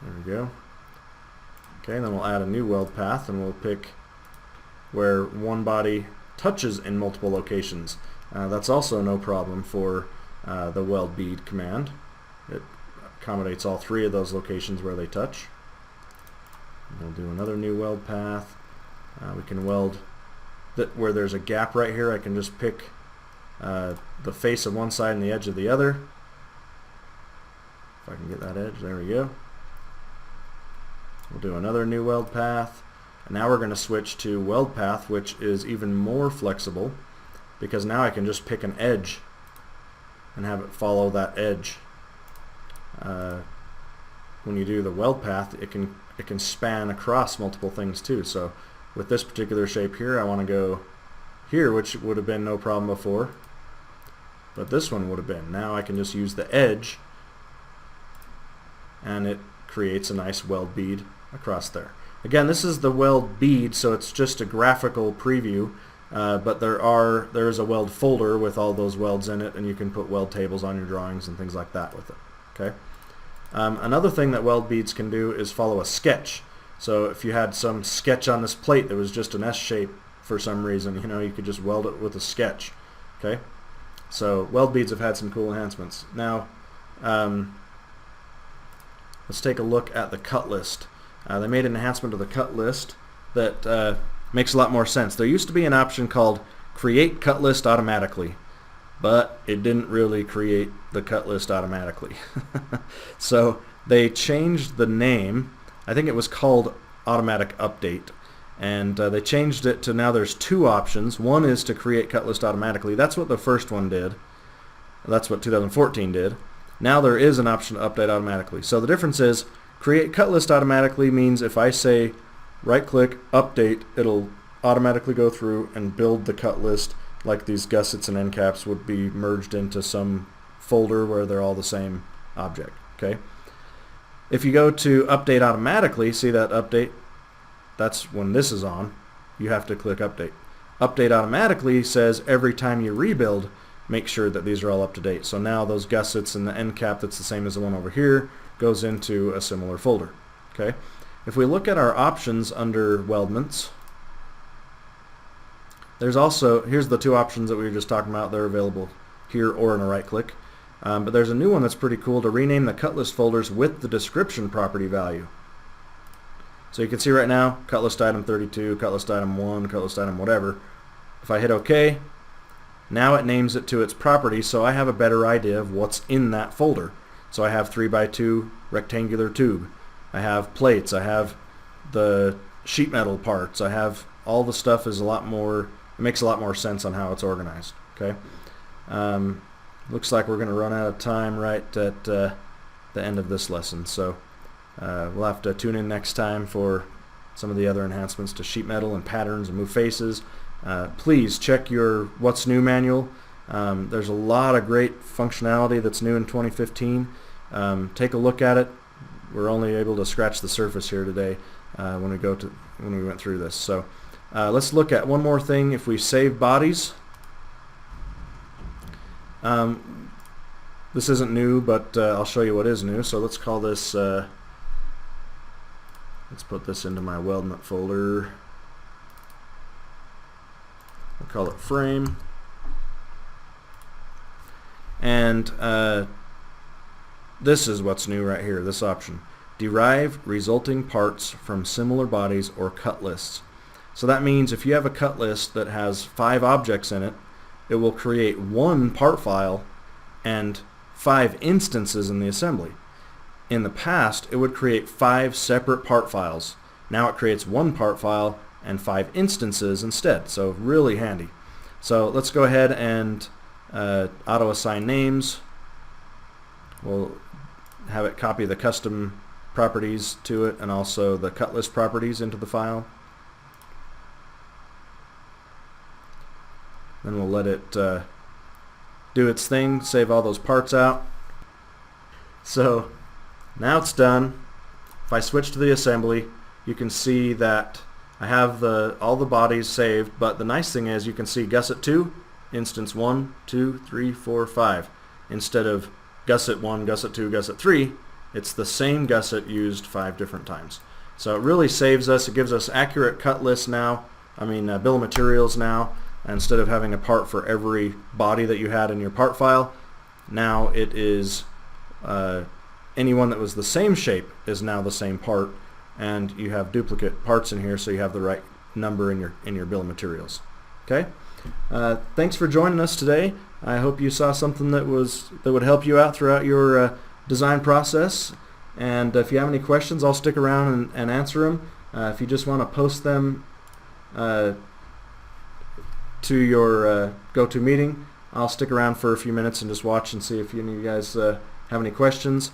there we go. Okay, and then we'll add a new weld path, and we'll pick where one body touches in multiple locations. That's also no problem for the weld bead command. It accommodates all three of those locations where they touch. We'll do another new weld path. We can weld that where there's a gap right here. I can just pick the face of one side and the edge of the other. If I can get that edge, there we go. We'll do another new weld path. And now we're going to switch to weld path, which is even more flexible, because now I can just pick an edge and have it follow that edge. When you do the weld path, it can span across multiple things too. So with this particular shape here, I want to go here, which would have been no problem before, but this one would have been. Now I can just use the edge, and it creates a nice weld bead across there. Again, this is the weld bead, so it's just a graphical preview, but there is a weld folder with all those welds in it, and you can put weld tables on your drawings and things like that with it. Okay. Another thing that weld beads can do is follow a sketch. So if you had some sketch on this plate that was just an S shape for some reason, you could just weld it with a sketch. Okay. So weld beads have had some cool enhancements. Now, let's take a look at the cut list. They made an enhancement to the cut list that makes a lot more sense. There used to be an option called Create Cut List Automatically, but it didn't really create the cut list automatically. So they changed the name. I think it was called Automatic Update, and they changed it to now there's two options. One is to create cut list automatically. That's what the first one did. That's what 2014 did. Now there is an option to update automatically. So the difference is create cut list automatically means if I say right click update, it'll automatically go through and build the cut list like these gussets and end caps would be merged into some folder where they're all the same object. Okay. If you go to update automatically, see that update? That's when this is on. You have to click update. Update automatically says every time you rebuild, make sure that these are all up to date. So now those gussets and the end cap that's the same as the one over here goes into a similar folder. Okay. If we look at our options under weldments, there's also, here's the two options that we were just talking about. They're available here or in a right click. But there's a new one that's pretty cool, to rename the cut list folders with the description property value. So you can see right now, cut list item 32, cut list item 1, cut list item whatever. If I hit OK, now it names it to its property, so I have a better idea of what's in that folder. So I have 3x2 rectangular tube. I have plates. I have the sheet metal parts. I have all the stuff is a lot more, it makes a lot more sense on how it's organized. Okay. Looks like we're going to run out of time right at the end of this lesson, so we'll have to tune in next time for some of the other enhancements to sheet metal and patterns and move faces. Please check your What's New manual. There's a lot of great functionality that's new in 2015. Take a look at it. We're only able to scratch the surface here today when we went through this. So let's look at one more thing. If we save bodies, this isn't new, but I'll show you what is new. So let's call this, let's put this into my weldment folder. We'll call it frame. And this is what's new right here, this option. Derive resulting parts from similar bodies or cut lists. So that means if you have a cut list that has 5 objects in it, it will create one part file and 5 instances in the assembly. In the past, it would create 5 separate part files. Now it creates one part file and 5 instances instead, so really handy. So let's go ahead and auto-assign names. We'll have it copy the custom properties to it and also the cut list properties into the file. Then we'll let it do its thing, save all those parts out. So now it's done. If I switch to the assembly, you can see that I have all the bodies saved, but the nice thing is you can see gusset 2, instance 1, 2, 3, 4, 5. Instead of gusset 1, gusset 2, gusset 3, it's the same gusset used 5 different times. So it really saves us. It gives us accurate cut lists now, bill of materials now. Instead of having a part for every body that you had in your part file, now it is anyone that was the same shape is now the same part, and you have duplicate parts in here, so you have the right number in your bill of materials. Okay. Thanks for joining us today. I hope you saw something that would help you out throughout your design process. And if you have any questions, I'll stick around and answer them. If you just want to post them to your GoToMeeting, I'll stick around for a few minutes and just watch and see if any of you guys have any questions.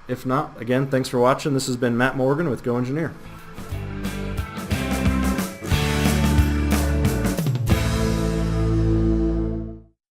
If not, again, thanks for watching. This has been Matt Morgan with GoEngineer.